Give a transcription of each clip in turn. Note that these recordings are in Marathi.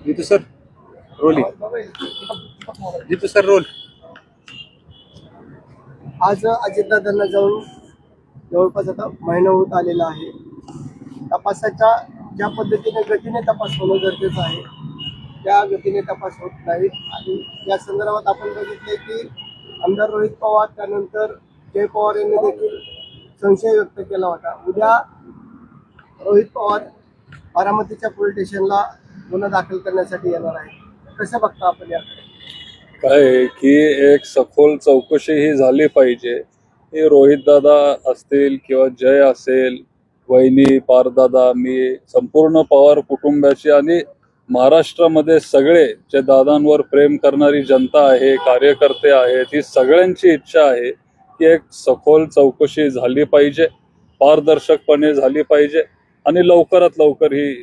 जितू सर रोलिंग. जितू सर रोल. आज अजितदादांना जाऊन जवळपास आता महिना होत आलेला आहे. तपासाच्या ज्या पद्धतीने गतीने तपास होणं गरजेचं आहे त्या गतीने तपास होत नाही. आणि या संदर्भात आपण बघितले की आमदार रोहित पवार त्यानंतर जय पवार यांनी देखील संशय व्यक्त केला होता. उद्या रोहित पवार बारामतीच्या पोलीस स्टेशनला गुन्हा दाखल करण्यासाठी येणार आहे. कसं बघता आपण याकडे? काय आहे की एक सखोल चौकशी ही झाली पाहिजे. हे रोहित दादा असतील किंवा जय असेल, वहिनी, पारदादा, मी, संपूर्ण पवार कुटुंबाची आणि महाराष्ट्रामध्ये सगळे जे दादांवर प्रेम करणारी जनता आहे, कार्यकर्ते आहेत, ही सगळ्यांची इच्छा आहे की एक सखोल चौकशी झाली पाहिजे, पारदर्शकपणे झाली पाहिजे आणि लवकरात लवकर ही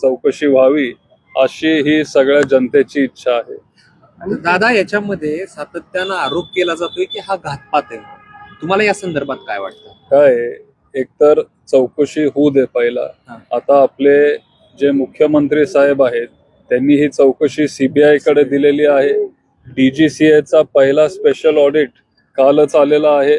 चौकशी व्हावी अशी ही सगळ्या जनतेची इच्छा आहे. दादा, याच्यामध्ये सातत्यानं आरोप केला जातोय की हा घातपात आहे. तुम्हाला या संदर्भात काय वाटतं? काय आहे, एकतर चौकशी होऊ दे पहिला. आता आपले जे मुख्यमंत्री साहेब आहेत त्यांनी ही चौकशी सीबीआय कडे दिलेली आहे. DGCA चा पहिला स्पेशल ऑडिट कालच आलेला आहे.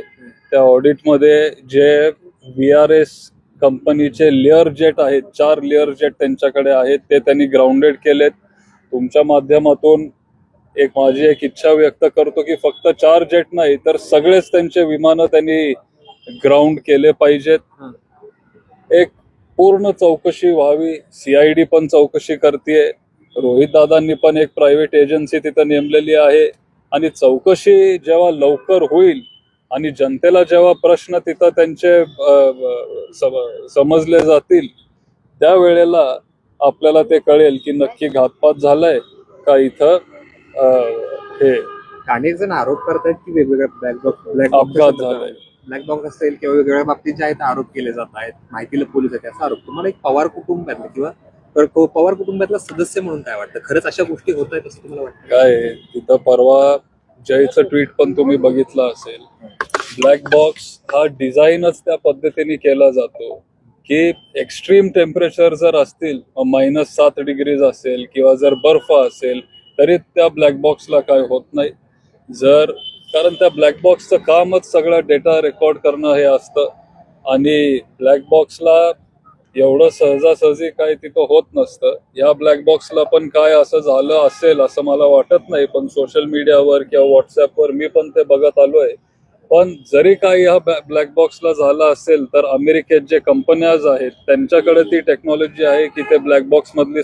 त्या ऑडिटमध्ये जे VRS कंपनीचे लेअर जेट आहेत, 4 लेअर जेट त्यांच्याकडे आहेत, ते त्यांनी ग्राउंडेड केलेत. तुमच्या माध्यमातून माझी एक इच्छा व्यक्त करतो की फक्त 4 जेट नाही तर सगळेच त्यांचे विमानं त्यांनी ग्राउंड केले पाहिजेत. एक पूर्ण चौकशी व्हावी. CID पण चौकशी करतेय. रोहित दादांनी पण एक प्रायव्हेट एजन्सी तिथं नेमलेली आहे. आणि चौकशी जेव्हा लवकर होईल आणि जनतेला जेव्हा प्रश्न तिथं त्यांचे समजले जातील त्यावेळेला आपल्याला ते कळेल की नक्की घातपात झालाय का इथं हे अनेक जण आरोप करतात की वेगवेगळ्या अपघात झालाय. ब्लॅक बॉक्स असेल किंवा वेगवेगळ्या बाबतीत जे आहेत आरोप केले जात आहेत, माहितीला पोलीस आहेत असा आरोप. तुम्हाला एक पवार कुटुंबातला किंवा पवार कुटुंबातला सदस्य म्हणून काय वाटतं? खरंच अशा गोष्टी होत आहेत असं तुम्हाला वाटतं? काय आहे, तिथं परवा जयचं ट्विट पण तुम्ही बघितलं असेल. ब्लॅक बॉक्स हा डिझाईनच त्या पद्धतीने केला जातो की एक्स्ट्रीम टेम्परेचर जर असतील, -7 डिग्रीज असेल किंवा जर बर्फ असेल तरी त्या ब्लॅक बॉक्सला काय होत नाही. कारण त्या ब्लॅक बॉक्सचं कामच सगळा डेटा रेकॉर्ड करणं हे असतं. आणि ब्लॅक बॉक्सला एवढं सहजासहजी काय तिथं होत नसतं. या ब्लॅक बॉक्सला पण काय असं झालं असेल असं मला वाटत नाही. पण सोशल मीडियावर किंवा व्हॉट्सअपवर मी पण ते बघत आलोय. पण जरी काही ह्या ब्लॅक बॉक्सला झालं असेल तर अमेरिकेत जे कंपन्याज आहेत त्यांच्याकडे ती टेक्नॉलॉजी आहे की ते ब्लॅक बॉक्स मधली